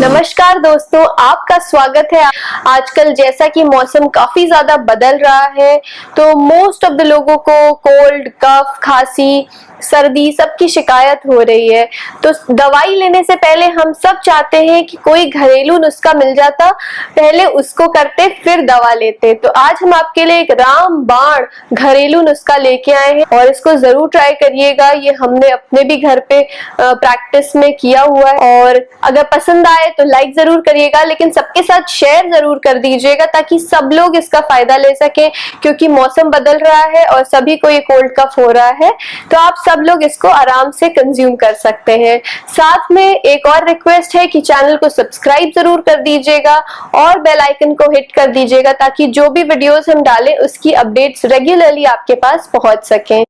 नमस्कार दोस्तों, आपका स्वागत है। आजकल जैसा कि मौसम काफी ज्यादा बदल रहा है तो मोस्ट ऑफ द लोगों को कोल्ड, कफ, खांसी, सर्दी सबकी शिकायत हो रही है। तो दवाई लेने से पहले हम सब चाहते हैं कि कोई घरेलू नुस्खा मिल जाता, पहले उसको करते फिर दवा लेते। तो आज हम आपके लिए एक रामबाण घरेलू नुस्खा लेके आए हैं और इसको जरूर ट्राई करिएगा। ये हमने अपने भी घर पे प्रैक्टिस में किया हुआ है और अगर पसंद आए तो लाइक जरूर करिएगा, लेकिन सबके साथ शेयर जरूर कर दीजिएगा ताकि सब लोग इसका फायदा ले सके, क्योंकि मौसम बदल रहा है और सभी को ये कोल्ड कफ हो रहा है। तो आप सब लोग इसको आराम से कंज्यूम कर सकते हैं। साथ में एक और रिक्वेस्ट है कि चैनल को सब्सक्राइब जरूर कर दीजिएगा और बेल आइकन को हिट कर दीजिएगा ताकि जो भी वीडियोस हम डालें उसकी अपडेट्स रेगुलरली आपके पास पहुंच सकें।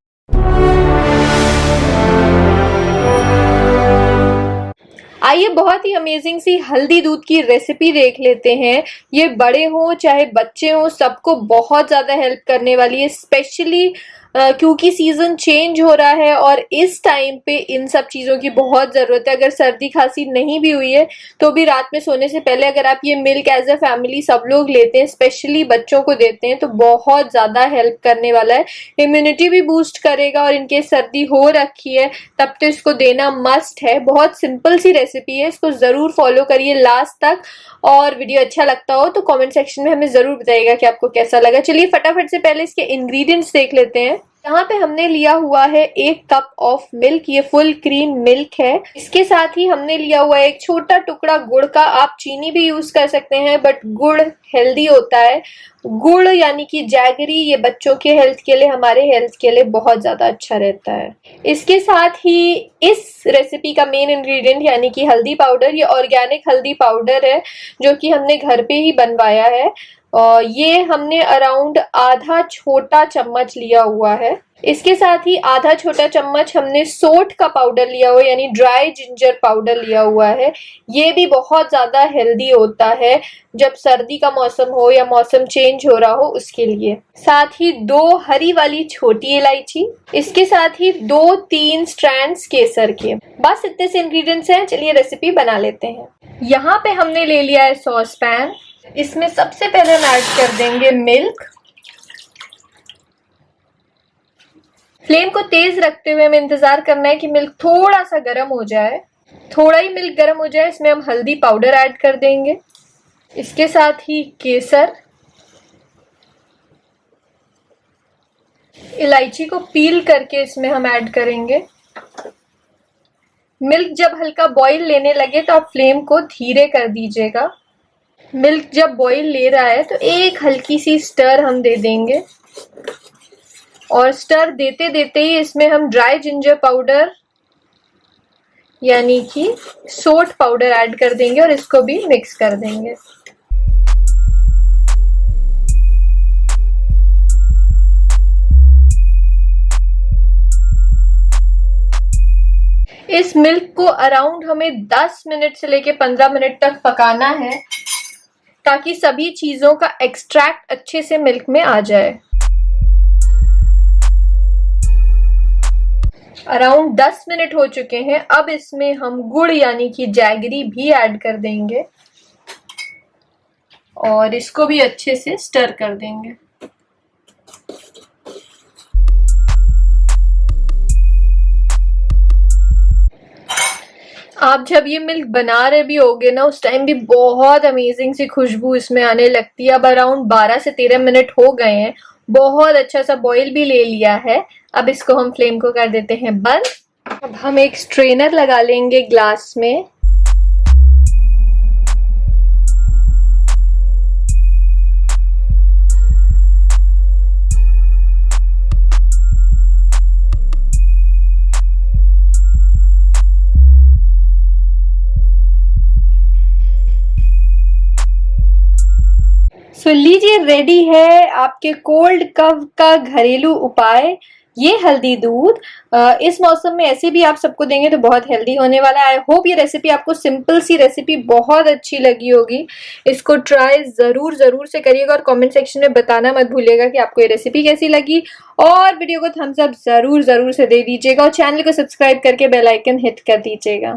आइए बहुत ही अमेजिंग सी हल्दी दूध की रेसिपी देख लेते हैं। ये बड़े हों चाहे बच्चे हों सबको बहुत ज्यादा हेल्प करने वाली है, स्पेशली क्योंकि सीजन चेंज हो रहा है और इस टाइम पे इन सब चीज़ों की बहुत ज़रूरत है। अगर सर्दी खांसी नहीं भी हुई है तो भी रात में सोने से पहले अगर आप ये मिल्क एज अ फैमिली सब लोग लेते हैं, स्पेशली बच्चों को देते हैं, तो बहुत ज़्यादा हेल्प करने वाला है। इम्यूनिटी भी बूस्ट करेगा और इनके सर्दी हो रखी है तब तो इसको देना मस्ट है। बहुत सिंपल सी रेसिपी है, इसको ज़रूर फॉलो करिए लास्ट तक। और वीडियो अच्छा लगता हो तो कमेंट सेक्शन में हमें ज़रूर बताइएगा कि आपको कैसा लगा। चलिए फटाफट से पहले इसके इंग्रेडिएंट्स देख लेते हैं। यहाँ पे हमने लिया हुआ है 1 कप ऑफ मिल्क, ये फुल क्रीम मिल्क है। इसके साथ ही हमने लिया हुआ है एक छोटा टुकड़ा गुड़ का, आप चीनी भी यूज कर सकते हैं बट गुड़ हेल्दी होता है। गुड़ यानी कि जैगरी, ये बच्चों के हेल्थ के लिए, हमारे हेल्थ के लिए बहुत ज्यादा अच्छा रहता है। इसके साथ ही इस रेसिपी का मेन इंग्रेडिएंट यानी कि हल्दी पाउडर, ये ऑर्गेनिक हल्दी पाउडर है जो कि हमने घर पे ही बनवाया है और ये हमने अराउंड आधा छोटा चम्मच लिया हुआ है। इसके साथ ही आधा छोटा चम्मच हमने सोंठ का पाउडर लिया हुआ है यानी ड्राई जिंजर पाउडर लिया हुआ है। ये भी बहुत ज्यादा हेल्दी होता है जब सर्दी का मौसम हो या मौसम चेंज हो रहा हो उसके लिए। साथ ही 2 हरी वाली छोटी इलायची, इसके साथ ही 2-3 स्ट्रैंड्स केसर के। बस इतने से इंग्रेडिएंट्स हैं, चलिए रेसिपी बना लेते हैं। यहाँ पे हमने ले लिया है सॉस पैन, इसमें सबसे पहले हम ऐड कर देंगे मिल्क। फ्लेम को तेज रखते हुए हमें इंतजार करना है कि मिल्क थोड़ा सा गर्म हो जाए। थोड़ा ही मिल्क गर्म हो जाए इसमें हम हल्दी पाउडर ऐड कर देंगे, इसके साथ ही केसर, इलायची को पील करके इसमें हम ऐड करेंगे। मिल्क जब हल्का बॉईल लेने लगे तो आप फ्लेम को धीरे कर दीजिएगा। मिल्क जब बॉईल ले रहा है तो एक हल्की सी स्टर हम दे देंगे और स्टर देते देते ही इसमें हम ड्राई जिंजर पाउडर यानी कि सोंठ पाउडर ऐड कर देंगे और इसको भी मिक्स कर देंगे। इस मिल्क को अराउंड हमें 10 मिनट से लेके 15 मिनट तक पकाना है ताकि सभी चीजों का एक्सट्रैक्ट अच्छे से मिल्क में आ जाए। अराउंड 10 मिनट हो चुके हैं। अब इसमें हम गुड़ यानी कि जैगरी भी ऐड कर देंगे और इसको भी अच्छे से स्टर कर देंगे। आप जब ये मिल्क बना रहे भी होगे ना उस टाइम भी बहुत अमेजिंग सी खुशबू इसमें आने लगती है। अब अराउंड 12 से 13 मिनट हो गए हैं, बहुत अच्छा सा बॉईल भी ले लिया है। अब इसको हम फ्लेम को कर देते हैं बंद। अब हम एक स्ट्रेनर लगा लेंगे ग्लास में। तो लीजिए रेडी है आपके कोल्ड कफ का घरेलू उपाय, ये हल्दी दूध। इस मौसम में ऐसे भी आप सबको देंगे तो बहुत हेल्दी होने वाला है। आई होप ये रेसिपी आपको, सिंपल सी रेसिपी, बहुत अच्छी लगी होगी। इसको ट्राई जरूर से करिएगा और कमेंट सेक्शन में बताना मत भूलिएगा कि आपको ये रेसिपी कैसी लगी। और वीडियो को थम्स अप जरूर से दे दीजिएगा और चैनल को सब्सक्राइब करके बेल आइकन हिट कर दीजिएगा।